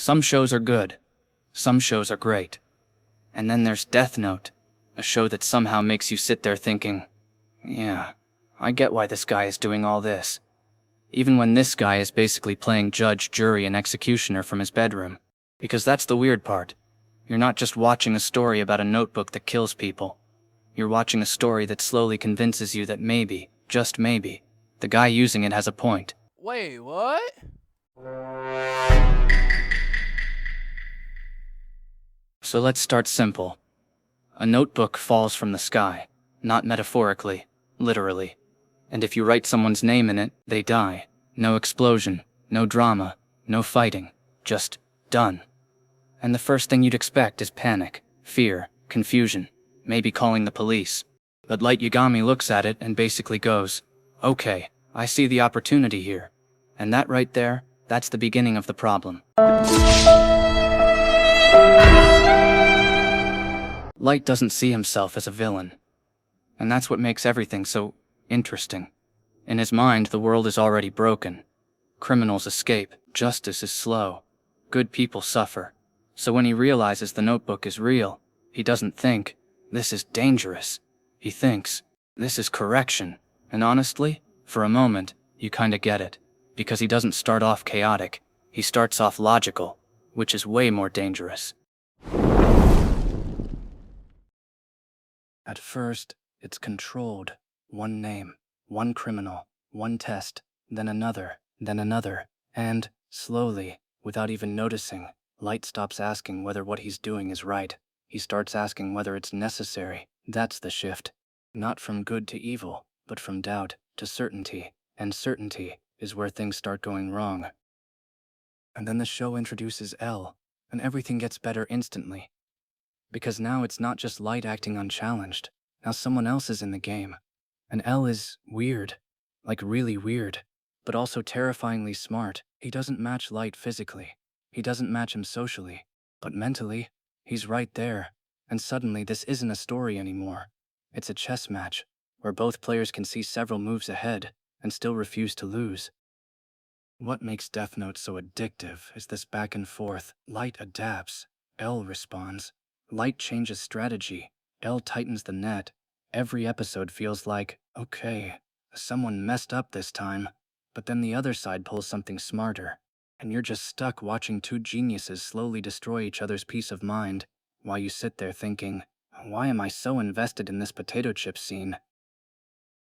Some shows are good. Some shows are great. And then there's Death Note, a show that somehow makes you sit there thinking, yeah, I get why this guy is doing all this. Even when this guy is basically playing judge, jury, and executioner from his bedroom. Because that's the weird part. You're not just watching a story about a notebook that kills people. You're watching a story that slowly convinces you that maybe, just maybe, the guy using it has a point. Wait, what? So let's start simple. A notebook falls from the sky, not metaphorically, literally. And if you write someone's name in it, they die. No explosion, no drama, no fighting, just done. And the first thing you'd expect is panic, fear, confusion, maybe calling the police. But Light Yagami looks at it and basically goes, okay, I see the opportunity here. And that right there, that's the beginning of the problem. Light doesn't see himself as a villain. And that's what makes everything so interesting. In his mind, the world is already broken. Criminals escape, justice is slow, good people suffer. So when he realizes the notebook is real, he doesn't think, this is dangerous. He thinks, this is correction. And honestly, for a moment, you kinda get it. Because he doesn't start off chaotic, he starts off logical, which is way more dangerous. At first, it's controlled. One name, one criminal, one test, then another, and, slowly, without even noticing, Light stops asking whether what he's doing is right. He starts asking whether it's necessary. That's the shift. Not from good to evil, but from doubt to certainty. And certainty is where things start going wrong. And then the show introduces L, and everything gets better instantly. Because now it's not just Light acting unchallenged. Now someone else is in the game. And L is weird. Like really weird. But also terrifyingly smart. He doesn't match Light physically. He doesn't match him socially. But mentally, he's right there. And suddenly this isn't a story anymore. It's a chess match, where both players can see several moves ahead, and still refuse to lose. What makes Death Note so addictive is this back and forth. Light adapts. L responds. Light changes strategy. L tightens the net. Every episode feels like, okay, someone messed up this time. But then the other side pulls something smarter. And you're just stuck watching two geniuses slowly destroy each other's peace of mind, while you sit there thinking, why am I so invested in this potato chip scene?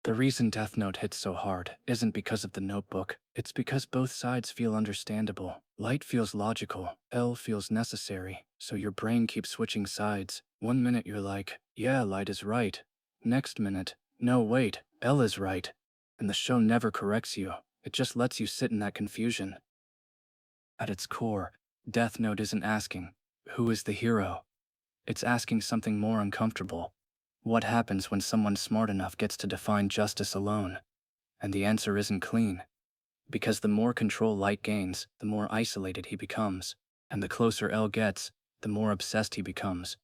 The reason Death Note hits so hard isn't because of the notebook. It's because both sides feel understandable. Light feels logical, L feels necessary, so your brain keeps switching sides. One minute you're like, yeah, Light is right. Next minute, no wait, L is right. And the show never corrects you. It just lets you sit in that confusion. At its core, Death Note isn't asking, who is the hero? It's asking something more uncomfortable. What happens when someone smart enough gets to define justice alone? And the answer isn't clean. Because the more control Light gains, the more isolated he becomes. And the closer L gets, the more obsessed he becomes.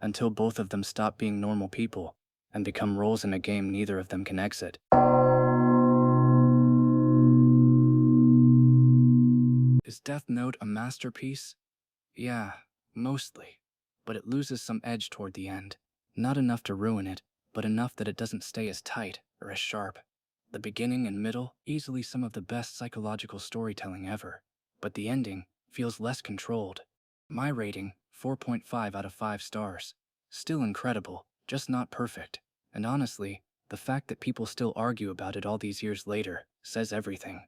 Until both of them stop being normal people, and become roles in a game neither of them can exit. Is Death Note a masterpiece? Yeah, mostly. But it loses some edge toward the end. Not enough to ruin it, but enough that it doesn't stay as tight or as sharp. The beginning and middle, easily some of the best psychological storytelling ever. But the ending feels less controlled. My rating, 4.5 out of 5 stars. Still incredible, just not perfect. And honestly, the fact that people still argue about it all these years later says everything.